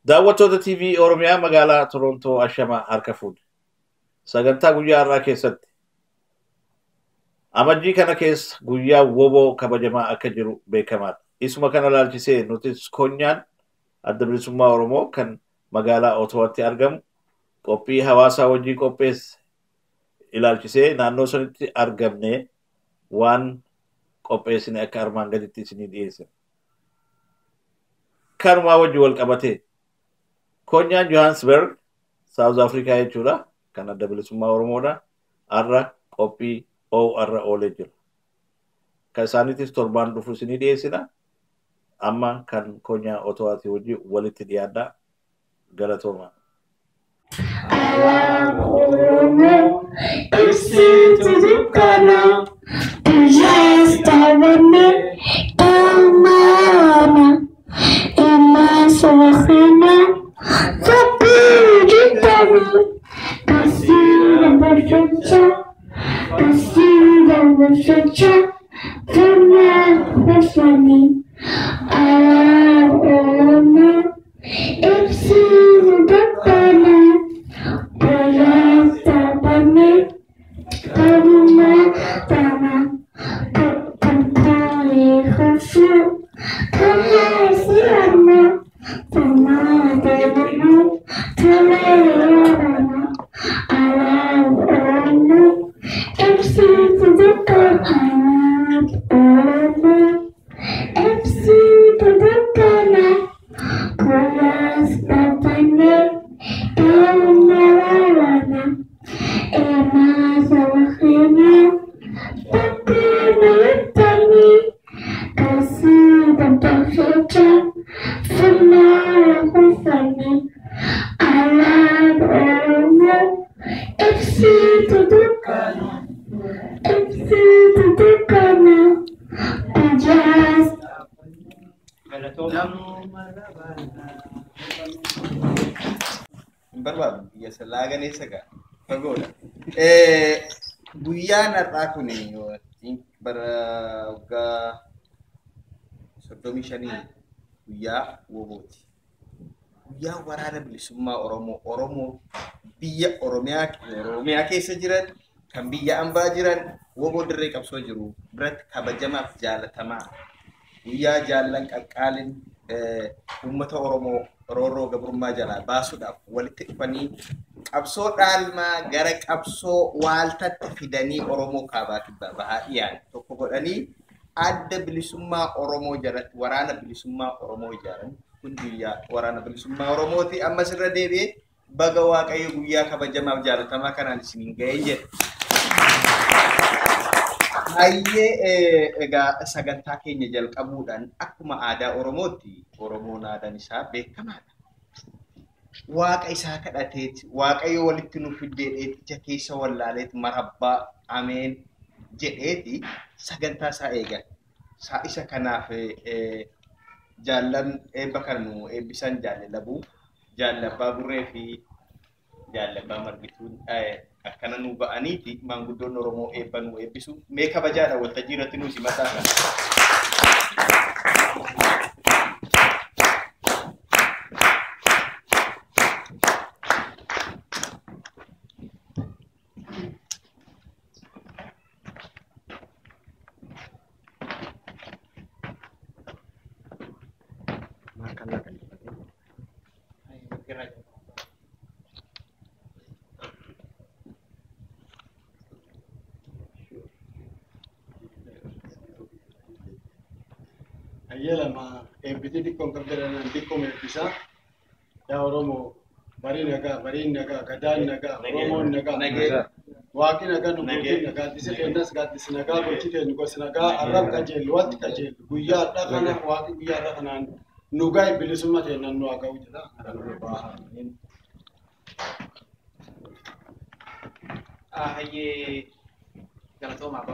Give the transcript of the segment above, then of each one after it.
daawwattoota TV Oromiyaa magaalaa Torontoo Ashamaa harka fuudhe. Sagantaa guyyaa har'aa keessatti amajjii kana keessa guyyaa woboo kabajamaa akka jiru beekamaadha. Isuma kana ilaalchisee nutis Konyaan adda bilisummaa Oromoo kan magaalaa Ottawaatti argamu qophii hawaasaa wajjin qopheesse ilaalchisee naannoo sanitti argamne waan qopheessine akka armaan gaditti isinii dhiyeessine. Kanumaa wajjin wal qabatee Konyaan Johannesburg, South Africa jechuudha. Kan adda bilisummaa Oromoodha. Har'a qophii har'a oolee jira. Kan isaaniitis torbaan dhufu isinii dhiyeessina. Amma kan Konyaa Ottawaatti wajjin walitti dhiyaadhaa. Galatoomaa. Guyyaan har'aa kun bara waggaa 35 guyyaa wobooti. Guyyaa waraana bilisummaa Oromoo biyya Oromiyaa keessa jiran kan biyya ambaa jiran woboo dirree qabsoo jiru biratti kabajamaaf jaalatamaa. Guyyaa jaallan qalqaalin uummata Oromoo roorroo gabrummaa jalaa baasuudhaaf walitti dhufanii qabsoo dhaalmaa gara qabsoo waaltatti fidanii Oromoo kaabaa kibbaa bahaa dhiyaan tokko godhanii adda bilisummaa Oromoo jalatti waraana bilisummaa Oromoo ijaaran kun guyyaa waraana bilisummaa Oromooti. Ammas irra deebi'ee baga Waaqayyo guyyaa kabajamaaf jaalatamaa kanaan isiniin ga'ee jedhe. Hayyee egaa sagantaa keenya jalqabuudhaan akkuma aadaa Oromootti Oromoon aadaan isaa beekamaadha. Waaqa isaa kadhateeti Waaqayyo walitti nu fiddee dheeticha keessa wallaaleeti marabbaa ameen jedheeti sagantaa isaa eegan. Isa kanaaf jaallan eebba kan nu eebbisan jaallalabuu jaallabaa Burree fi jaallabaa Margituun akkana nu ba'aniiti maanguddoon Oromoo eebba nu eebbisu mee kabajaadha waltajjii irratti nu simataa kana. Lama ebiti di konkerderan di komerisa ya Oromo bari naga gadan naga Oromo naga waqi naga nubuti naga dise kendas gadis naga gochi ke nugos naga arab kajel wat kajel guya da kana waqi guya da kana nugai bilisuma te nanno aga wujda kana baha haye galatoma ba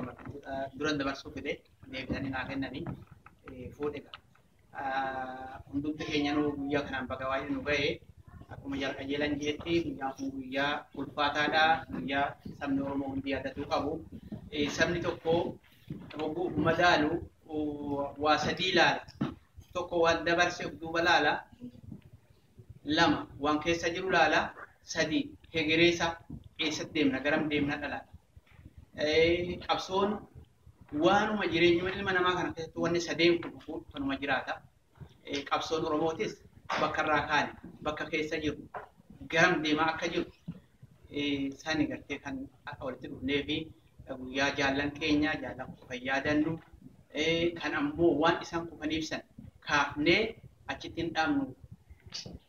duran da barso fide ne bidani na kennani fuudhega hundumti keenya nu guyyaa kanaan baga waa'ee nu ga'e akkuma jalqajeelan jeetti guyyaan kun guyyaa ulfaataadha. Guyyaa sabni Oromoo hundi yaadatuu qabu. Sabni tokko rogguu madaalu waa sadii ilaala. Tokko waan dabarse duuba laala lama waan keessa jiru laala sadi hegereesa eessatti deemna garam deemna dhala qabsoon waanuma jireenyuma ilma namaa kana keessatti wanni sadeen kun kanuma jiraata qabsoon oromootis bakka irraa kaane bakka keessa jiru garam deemaa akka jiru sani gartee kan walitti dhufnee fi guyyaa jaallan keenya jaallan fayyaadannu kan ammoo waan isaan kufaniif san kaafnee achitti hin dhaabnu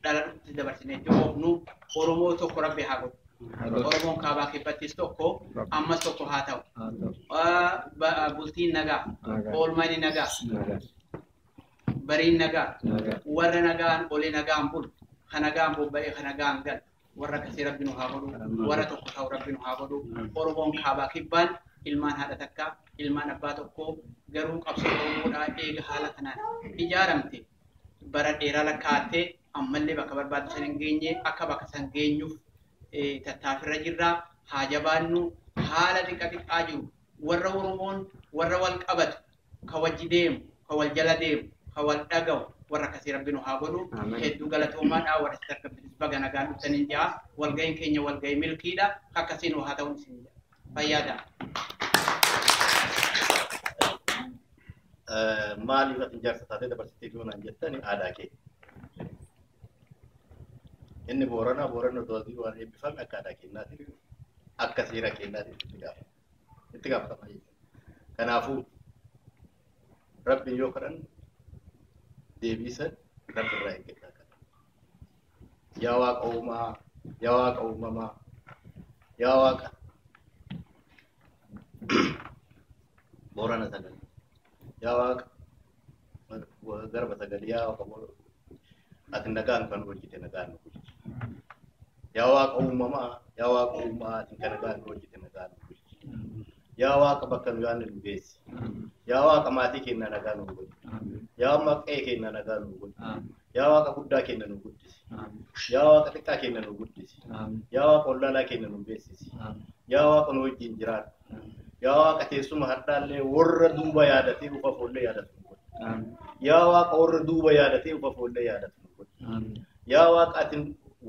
dhala dhutti dabarsinee joofnu Oromoo tokko rabbi haa godhu. Oromoon kaabaa kibbattis tokko ammas tokko haa ta'u. Bultiin nagaa, oolmani nagaa, bariin nagaa, warra nagaan olee nagaan bulu, kan nagaan bobba'ee kan nagaan gal, warra akkasii rabbi nu haa godhu, warra tokko ta'u rabbi nu haa godhu. Oromoon kaabaa kibbaan ilmaan haadha takka, ilmaan abbaa tokko garuu qabsoo Oromoodhaa eega haala kanaan ijaaramte bara dheeraa lakkaattee ammallee bakka barbaaddu san hin geenye akka bakka san geenyuuf tattaafirra jirra haa jabaannu haala xiqqaa jiru warra Oromoon warra wal qabatu ka wajji deemu ka wal jala deemu ka wal dhagahu warra akkasii rabbi nu haa godhu hedduu galatoomaadha warra sadarkaa baga nagaan dhuftaniin jaa walga'iin keenya walga'ii milkiidha akkasiin haa ta'uun isin fayyaada. Maaliif ati ijaarsa taatee dabarsitee doonaan jettani aadaa kee. Inni Boorana doozii waan eebbifame akka aadaa keenyaatti akka seera keenyaatti itti gaafatama. Kanaafuu rabbi yoo kadhan deebisan rabbi irraa eeggataa kana. Yaa Waaqa uumaa, yaa Waaqa uumamaa, yaa Waaqa Boorana sagal, yaa Waaqa garba sagal, yaa Waaqa ati nagaan kan hojjete nagaan nu bulchi. Yaa Waaqa uumamaa, yaa Waaqa uumaa ati kan nagaan nu hojjete nagaan nu bulchi. Yaa Waaqa bakka nu yaadne nu geessi. Yaa Waaqa maatii keenya nagaan nu godhi. Yaa maqee keenya nagaan nu godhi. Yaa Waaqa guddaa keenya nu guddisi. Yaa Waaqa xiqqaa keenya nu guddisi. Yaa Waaqa ollalaa keenya nu beeksisi. Yaa Waaqa nu wajjin jiraatu. Yaa Waaqa teessuma hadhaallee warra duuba yaadatee ufa foollee yaadatu nu godhi. Yaa Waaqa warra duuba yaadatee ufa foollee yaadatu. Yaa Waaqa ati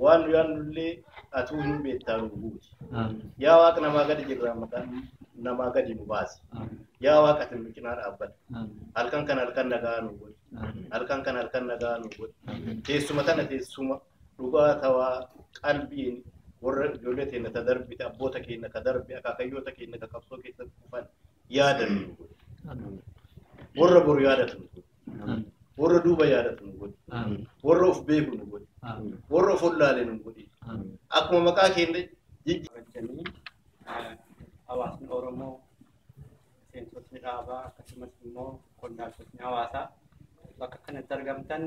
waan yaannullee atuu hin beektaa nu buuti. Yaa Waaqa namaa gadi jirraa maqaan namaa gadi nu baasi. Yaa Waaqa ati nu cinaa dhaabbata. Halkan kan halkan nagaa nu godhi. Halkan kan halkan nagaa nu godhi. Teessuma tana teessuma dhugaa tawaa qalbiin warra ijoollee keenya ta darbite abboota keenya ka darbe akaakayyoota keenya ka qabsoo keessatti kufan yaadan nu godhi. Warra boru yaadatu nu godhi. Warra duuba yaadatu nu godhi. Warra of beeku nu godhi. Warra of ollaale nu godhi. Akkuma maqaa keenya jijjiiranii hawaasni Oromoo seensotni dhaabaa akkasumas immoo qondaaltotni hawaasaa bakka kanatti argamtan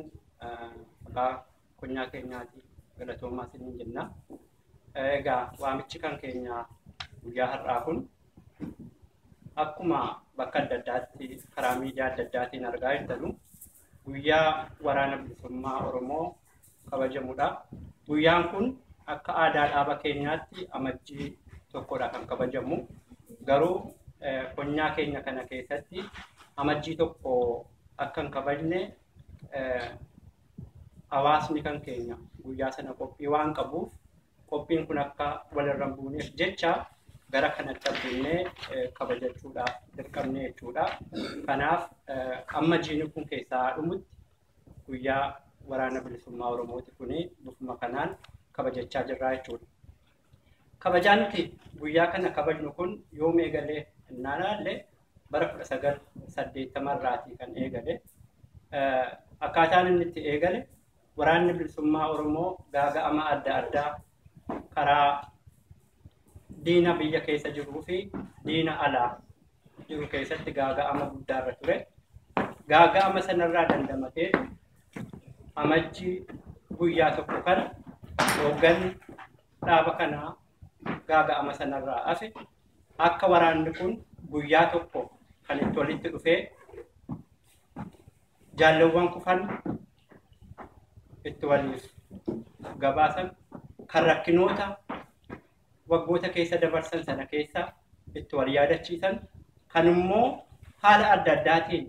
maqaa konyaa keenyaati galatoomaa isiniin jenna. Egaa waamichi kan keenya guyyaa har'aa kun akkuma bakka adda addaatti karaa miidiyaa adda addaatiin argaa jirtanu guyyaa waraana bilisummaa Oromoo kabajamudha. Guyyaan kun akka aadaa dhaaba keenyaatti amajjii tokkodha kan kabajamu. Garuu konyaa keenya kana keessatti amajjii tokko akka hin kabajne hawaasni kan keenya guyyaa sana qophii waan qabuuf qophiin kun akka walirra hin buuneef jecha gara kanatti abdinnee kabajachuudhaaf dirqamne jechuudha. Kanaaf amma jiini kun keessaa dhumutti guyyaa waraana bilisummaa Oromooti kuni bifuma kanaan kabajachaa jirra jechuudha. Kabajaan nuti guyyaa kana kabajnu kun yoom eegalee innaallee bara 1980 irraatii kan eegale. Akkaataan inni itti eegale waraanni bilisummaa Oromoo gaaga'ama adda addaa karaa diina biyya keessa jiruu fi diina alaa jiru keessatti gaaga'ama guddaarra ture. Gaaga'ama sanarraa dandamatee amajjii guyyaa tokko kana hoogganni dhaaba kanaa gaaga'ama sanarraa hafe akka waraanni kun guyyaa tokko kan itti walitti dhufee jaalawwan kufan itti waliif gabaasan kan rakkinoota waggoota keessa dabarsan sana keessa itti wal yaadachiisan kan immoo haala adda addaatiin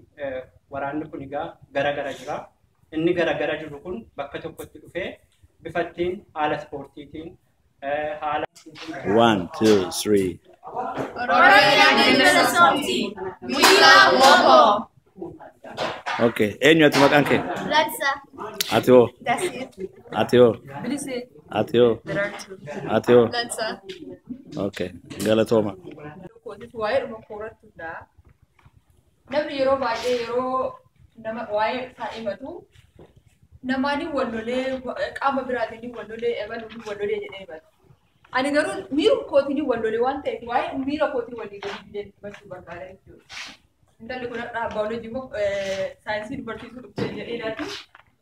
waraanni kun egaa gara jira. Inni gara jiru kun bakka tokkotti dhufee bifattiin haala ispoortiitiin haala 1, 2, 3. Okay. Eenyu ati maqaan kee? Latsa. Ati hoo? Dasit. Ati hoo? Bilisi. Ati hoo? Darartu. Ati hoo? Latsa. Okay. Galatooma. Waa'ee dhuma koorattudha. Namni yeroo baay'ee yeroo nama waa'ee isaa himatu namaanii wallolee qaama biraatiin wallolee ebaluun wallolee jedhee himata. Ani garuu miira kootiin wallolee waan ta'eef waa'ee miira kootiin walii gadi fidee dubbachuu barbaada jechuudha. Intalli kun baayoloojii moo saayinsii barsiisuu dhuftee jedhee laatu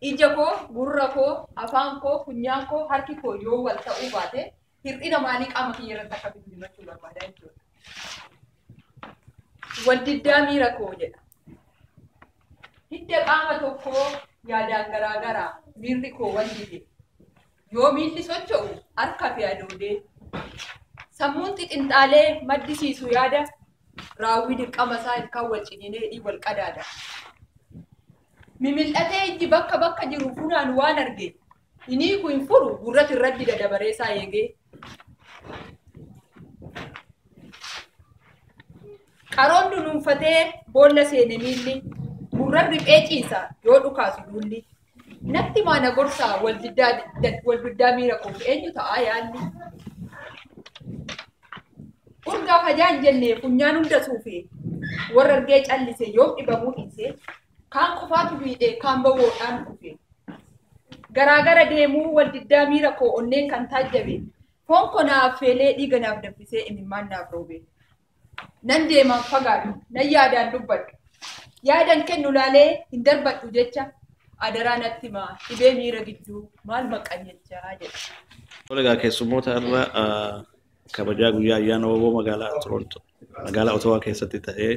ija koo, gurra koo, afaan koo, funyaan koo, harki koo yoo wal ta'uu baate hir'ina maalii qaama kiyya irratti akka bitu dubbachuu barbaada jechuudha. Waldiddaa miira koo jedha. Hidda qaama tokkoo yaadaan garaagaraa miirri koo wal dide. Yoo miilli socho'u harka fi adoodee. Sammuun xixinxaalee maddisiisu yaada raawwii dirqama isaa ilkaan wal ciniinee wal qadaada. Mimil'atee ijji bakka bakka jiru funaan waan arge. Inni kun hin furu gurratti irratti dadabaree isaa eegee. Qaroon dunuunfatee boolla seene miilli gurra riphee ciisa yoo dhukaasu dulli. Natti maana gorsaa waldiddaa miira koo eenyu ta'a yaalli. Urgaa fajaan jennee funyaan hunda suufee warra argee callise yoo dhibamuu dhiisee kaan qofaatu miidhee kaan bawwoodhaan dhufee. Garaagara deemuu waldiddaa miira koo onneen kan taajjabe foon koo naaf feelee dhiiga naaf dabbisee imimmaan naaf roobee. Nan deemaan fagaadhu, nan yaadaan dubbadhu. Yaadan kennu laalee hin darbadhu jecha adaraa natti maa dhibee miira gidduu maal maqanyechaa jedha. Egaa keessummoota irra kabajaa guyyaa ayyaana woboo magaalaa Toronto magaalaa Ottawa keessatti ta'ee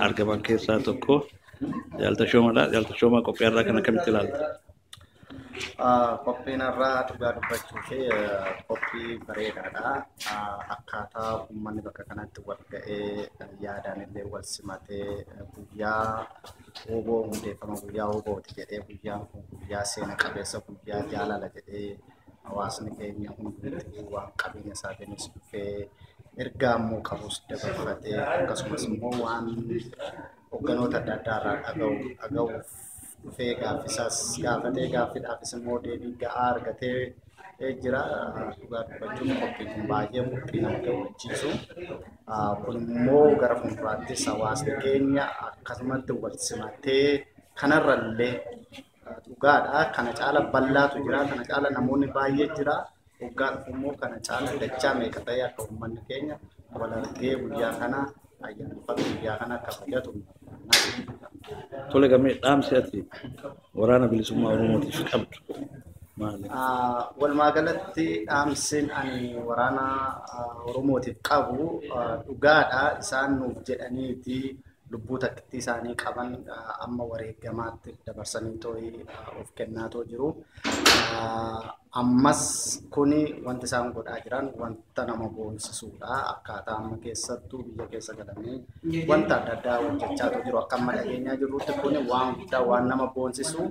argaman keessaa tokko Jaaltashoomadha. Jaaltashoomaa qophii irraa kana akkamitti ilaalta? Qophiin irraa dhugaa dubbachuu fi qophii bareedaadha. Akkaataa uummanni bakka kanatti wal ga'ee yaadaan illee wal simatee guyyaa woboo hundeeffama guyyaa wobooti jedhee guyyaan kun guyyaa seena qabeessa guyyaa jaalala jedhee hawaasni keenya hundumtuu waan qabeenya isaatiinis dhufee ergaa immoo qabus dabarfatee akkasumas immoo waan hogganoota adda addaa irraa dhaga'uuf dhufee gaaffisaas gaafatee gaaffiidhaafis immoo deebii ga'aa argatee jira. Dhugaa dubbachuun qophiin kun baay'ee murtii nama gammachiisu. Kun immoo gara fuulduraattis hawaasni keenya akkasumatti wal simatee kanarrallee dhugaadha. Kana caala bal'aatu jira. Kana caala namoonni baay'ee jira. Dhugaa immoo kana caala dachaa meeqa ta'ee akka uummanni keenya wal argee guyyaa kana ayyaaneffatu guyyaa kana akka kabajatu. Tole gamee dhaamsi ati waraana bilisummaa Oromootiif qabdu maali? Walumaa galatti dhaamsiin ani waraana Oromootiif qabu dhugaadha. Isaan nuuf jedhaniiti lubbuu takkittii isaanii qaban amma wareegamaatti dabarsanii too'ii of kennaa jiru. Ammas kuni wanti isaan godhaa jiran wanta nama boonsisuudha. Akkaataa amma keessattuu biyya keessa galanii wanta adda addaa hojjechaa jiru. Akka amma dhageenyaa jirrutti kuni waan guddaa waan nama boonsisu.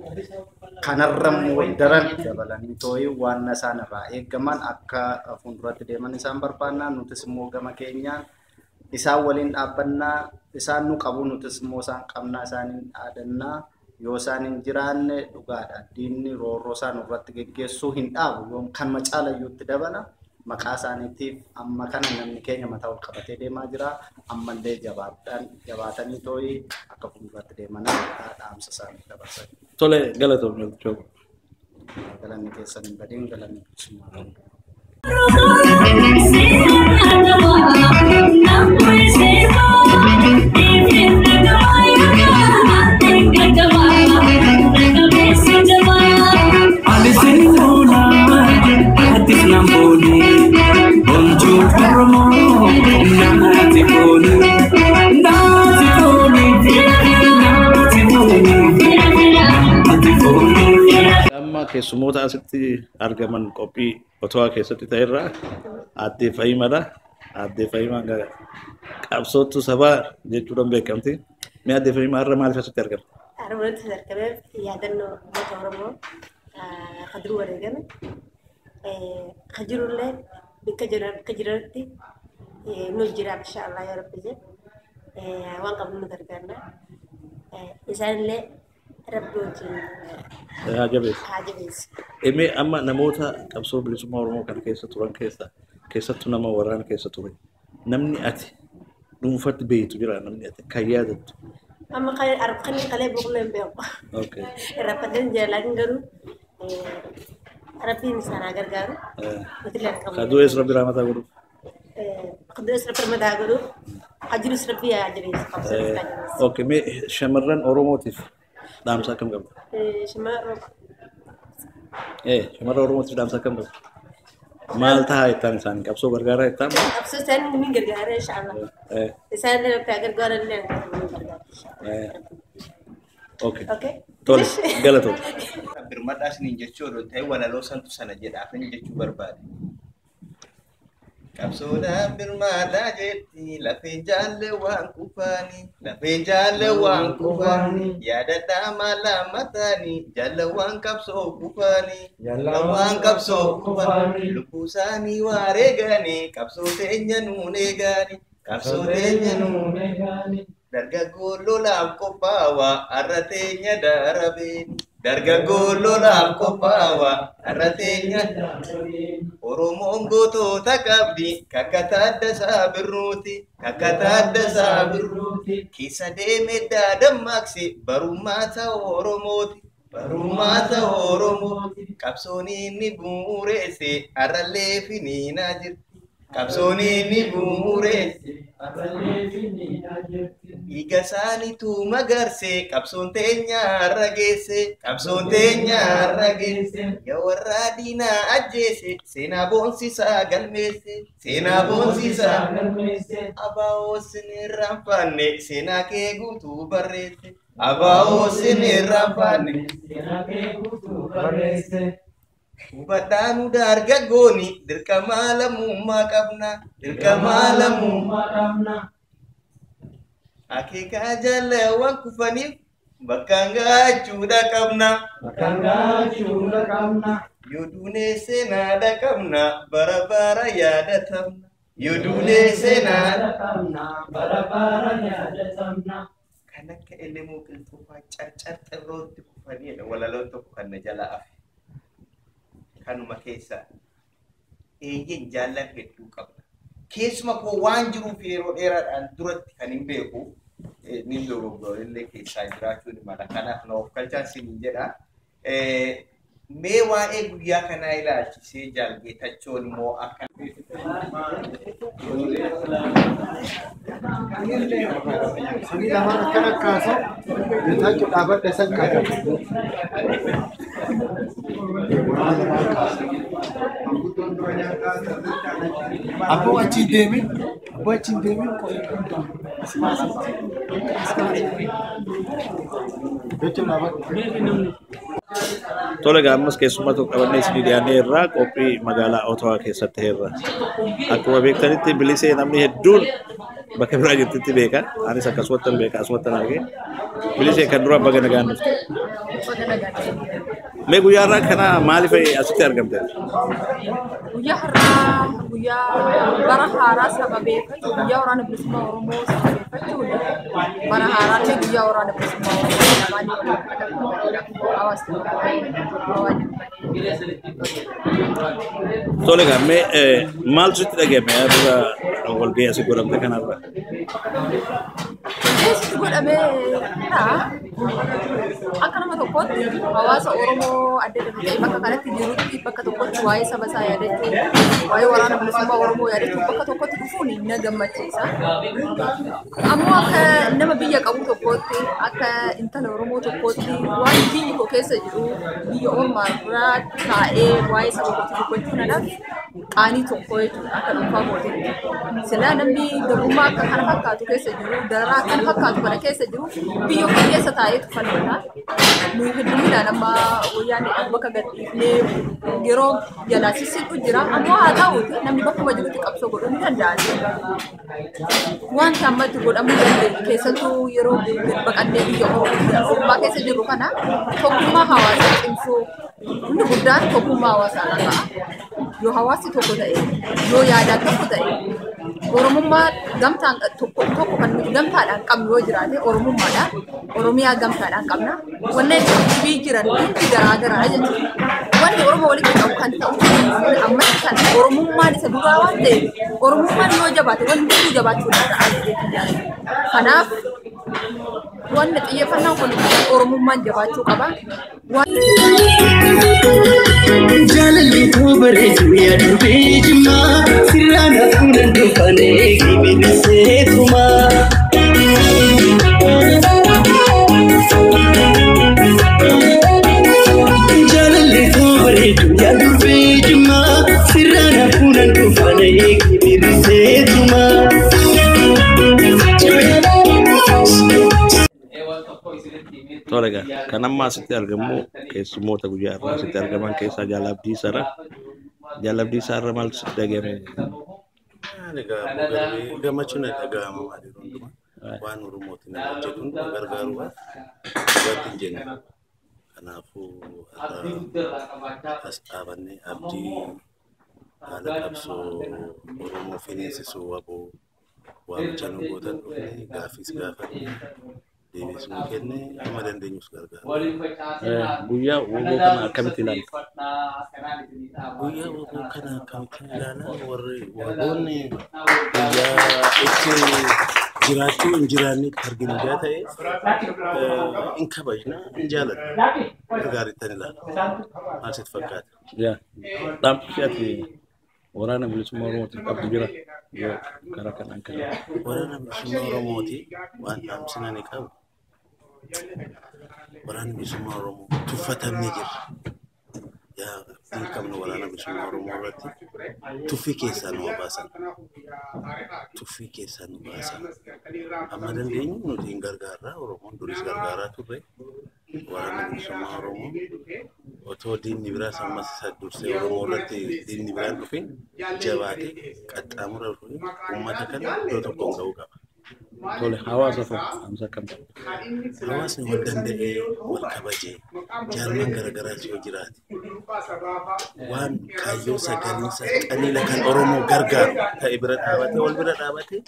Kanarra immoo daran dabalanii too'ii waan isaan irraa eeggaman akka fuulduratti deeman isaan barbaanna. Nutis immoo gama keenyaan isaan waliin dhaabbannaa isaan nu qabu nutis immoo isaan qabnaa isaaniin dhaadannaa. Yoo isaan hin jiraanne dhugaadha. Diinni roorroo isaan irratti geggeessuu hin dhaabu. Yoo kan macaalayyuutti dabala maqaa isaaniitiif amma kana namni keenya mataa ol qabatee deemaa jira. Ammallee jabaatanii too'ii akka fuulduratti deeman dhaamsa isaanii dabarsan. Tole galatoomne jechuudha. Galanni keessan hin badin galanni bilisummaa. Keessummoota asitti argaman qophii Ottawa keessatti ta'erra Aadde Fahimaadha. Aadde Fahimaa qabsoottuu sabaa jechuudhaan beekamti. Mee Aadde Fahimaa irra maaliif asitti argama? Arumatti argameef yaadannoo uummata Oromoo قدروا ورجنا خجروا الله بكجرتي نجرا إن شاء الله يا رب زين وان قبل نقدرنا إنسان له ربوتي Hajabes. Eme amma namoota qabsoo bilisummaa Oromoo kan keessa turan keessattuu nama waraana keessa ture. Namni ati dhuunfatti beektu jira namni ati kan yaadattu. أما قال أربخني قلب بقولهم بيوم. Okay. ربنا جلان قالوا ربي إنسان أجر قالوا. مثل أنا كم. Kaduu es Rabbi rahmata godhu. قدوس ربنا مدها قالوا. أجلس ربي أجلس. Okay. Me shamarran Oromootiif dhaamsa akkam qabda? شما Shamarran Oromootiif dhaamsa akkam qabda? Maal tahaa jettaan isaanii qabsoo gargaaraa jettaan? أبسط سن من قرقارة إن شاء الله. إنسان اللي بتاعك قارة اللي Okay. أوكي. Tole galatoo. Birmadhaas ni jechuudha ta'e walaloo santu sana jedhaaf ni jechuu barbaade. Qabsoodhaan birmadhaa jetti lafee jaalle waan kufaanii yaadadhaa maala mataanii jaalla waan qabsoo kufaanii lubbuu isaanii wareeganii qabsoo teenya nuun eeganii dargaggoo lolaaf qophaa'aa har'a teenya darabeeni Oromoon gootota qabdi kakka Taaddasaa Birruuti keessa deemee daadammaqse barummaa ta'u Oromooti qabsoon inni bu'uureesse har'allee finiinaa jirti dhiiga isaaniitu magarse qabsoon teenya har'a geesse yaa warra diinaa ajjeese seenaa boonsisaa galmeesse abaa'oo sin irraanfanne seenaa kee guutuu barreesse hubadhaanu dargaggooni dirqamaa lammummaa qabna akeekaa jaalawwan kufaniif bakkaan gaachuudha qabna yoo duunee seenaadha qabna bara bara yaadatamna kan akka elemoo qilxuufaa carcar xirrootti kufaniidha walaloon tokko kan na jala afe kanuma keessa eeyyeen jaallan hedduu qabna keessuma koo waan jiruuf yeroo dheeraadhaan duratti kan hin beeku nin dogoggorellee keessaa jiraachuun mala kanaaf na of galchaan sinin jedha mee waa'ee guyyaa kanaa ilaalchisee jaalgeetachoon immoo akka Abboo achiin deemin Tole ammas keessummaa tokko qabannee isinii dhiyaannee irraa qophii magaalaa Otawaa keessatti heerra. Akkuma beektanitti bilisee namni hedduun bakka biraa jirtitti beeka. Anis akkasumatti beeka asumatti argee. Bilisee kan dura baga nagaan dhufte. Mee guyyaa irraa kana maaliif asitti argamte? guyyaa bara haaraa sababeeffatu guyyaa waraana bilisummaa Oromoo sababeeffachuudha. Bara haaraallee guyyaa waraana bilisummaa Oromoo Tole mee maal sitti dhagahame dura walgahii asii godhamte kanarra? Keessatti godhamee akka nama tokkotti hawaasa Oromoo adda adda ta'e bakka kanatti jirutti bakka tokkotti waa'ee saba isaa yaadachuu waa'ee waraana bilisummaa Oromoo yaadachuu bakka tokkotti dhufuun na gammachiisa. Ammoo akka nama biyya qabu tokkotti akka intala Oromoo tokkotti waan biyyi koo keessa jiru biyya ormaa biraa taa'ee waa'ee saba kootti dubbachuu nanaaf qaanii tokko jechuudha akka dhuunfaa kootitti. Silaa namni garbummaa akka kana fakkaatu keessa jiru dararaa akkana fakkaatu kana keessa jiru biyya koo keessa taa'ee tuffannata. Nuyi hedduminaan amma wayyaanee bakka gadhiifnee yeroo jalaa sissitu jira. Ammoo haa ta'uuti namni bakkuma jirutti qabsoo godhuu ni danda'a. Wanta ammatti godhamuu dandeenyu keessattuu yeroo baqannee biyya ormaa keessa jiru kana tokkummaa hawaasaa cimsuu Inni guddaan tokkummaa hawaasaa ta'a. Yoo hawaasni tokko ta'e, yoo yaadaan tokko ta'e, Oromummaa gamtaan tokko kan nuti gamtaadhaan qabnu yoo jiraate Oromummaadhaan, Oromiyaa gamtaadhaan qabna. Wanneen dhibii jiran hundi garaagaraa jechuudha. Wanni Oromoo walitti qabu kan ta'u ammas kan Oromummaan isa duraa waan ta'eef Oromummaan yoo jabaate wanni hunduu jabaachuu danda'a. Kanaaf wanni xiyyeeffannaan kun Oromummaan jabaachuu qaba. Jaalalli koo bareedu yaadu beejimaa sirraan hafuudhaan dhufanee kibira seetumaa. Jaalalli koo bareedu yaadu beejimaa sirraan hafuudhaan dhufanee kibira seetumaa. Tolega, kan amma asitti argamu keessummoota guyyaa irraa asitti argaman keessaa Jaalabdii Sarara. Jaalabdii Sarara maal sitti dhagahame? Gammachuun dhagahama maali hundumaa waan Oromootiin hojjetuun gargaaruudhaaf irratti hin jennu. Kanaafuu as dhaabannee abdii haala qabsoo Oromoo finiinsisuu waboo waamicha nu gootan dhufnee gaaffiis gaafannee deebisuu kennee amma dandeenyus gargaara. Guyyaa woboo kana akkamitti ilaalta? Guyyaa woboo kana akkamitti ilaalaa warri waboonni guyyaa itti jiraachuu hin jiraanne arginu gaa ta'e hin kabajna hin jaaladha gaariittan ilaala. Maal sitti fakkaata? Dhaamsi ati waraana bilisummaa Oromootiin qabdu jira yoo karaa kanaan kana. Waraana bilisummaa Oromootii waan dhaamsina ni qabu. Waraana bilisummaa Oromoo tuffatamnee jirra. Yaa hin qabne waraana bilisummaa Oromoo irratti tuffii keessaa nu baasan. Tuffii keessaa nu baasan. Amma dandeenyu nuti hin gargaarraa Oromoon duris gargaaraa turre. Waraana bilisummaa Oromoo otoo diinni biraa sammas isa dursee Oromoo irratti diinni biraan dhufin jabaatee qaxxaamura dhufe uummata kana iddoo tokkoon ga'uu qaba. Tole hawaasa amsa kam? Hawaasni wal danda'ee wal kabajee jaarmaan garaagaraas yoo jiraate waan kaayyoo saganisa qaliila kan Oromoo gargaaru ta'e bira dhaabatee wal bira dhaabatee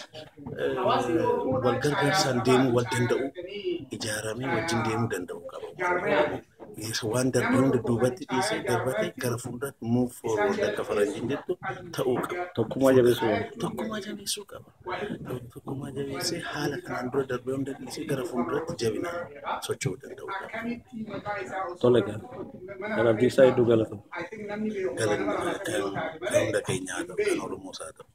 wal gargaarsaan deemuu wal danda'u ijaaramee wajjin deemuu danda'u qaba. Waan darbe hunda duubatti dhiisee darbatee gara fuulduraatti move forward akka faranjiin jettu ta'uu qaba. Tokkummaa jabeessuu qaba. Tokkummaa jabeessee haala kanaan dura darbe hunda dhiisee gara fuulduraatti jabinaan socho'uu danda'u qaba. Tolega, Jaalabdii isaa hedduu galatama. Galanni kan hunda keenyaa haa ta'u kan Oromoos haa ta'u.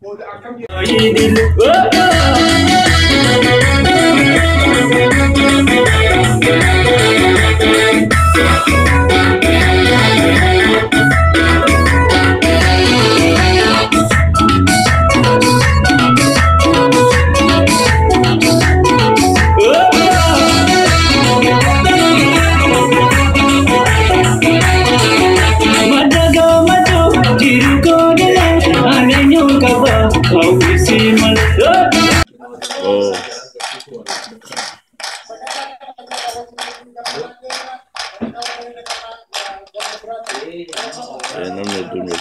Namni dunia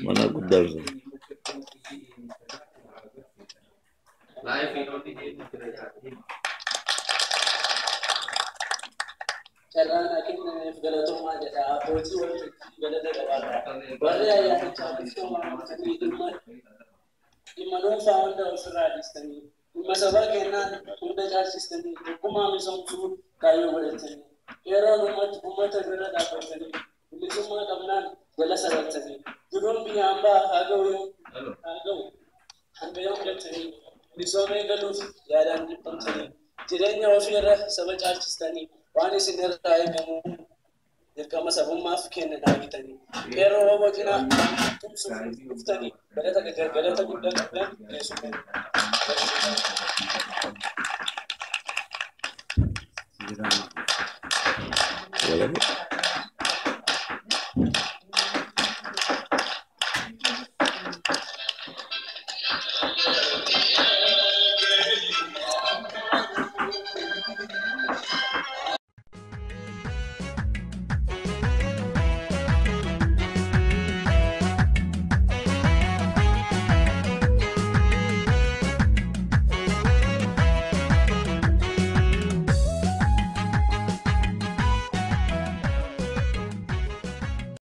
mana guddaa jiru. Carraan akeeknameef galatoomaa jedha abbootii walitti galata qabaata. Warri ayyaana chaapistoomaa dhimma dhuunfaa hunda ofirraa dhiistanii dhimma sabaa kennaan hunda caalchistanii tokkummaa misoomsuu kaayyoo godhatanii yeroo uummata bira dhaabbatanii bilisummaa qabnaan jala sabatanii duruun biyya hambaa haa ga'u hanga yoo hojjetanii misoomee galuuf yaadaan dhibbamtanii jireenya ofii irra saba caalchistanii waan isin irraa eegamu dirqama sabummaaf kennan argitanii yeroo waboo cinaa tumsuuf dhuftanii galata guddaa qabdan keessummaa.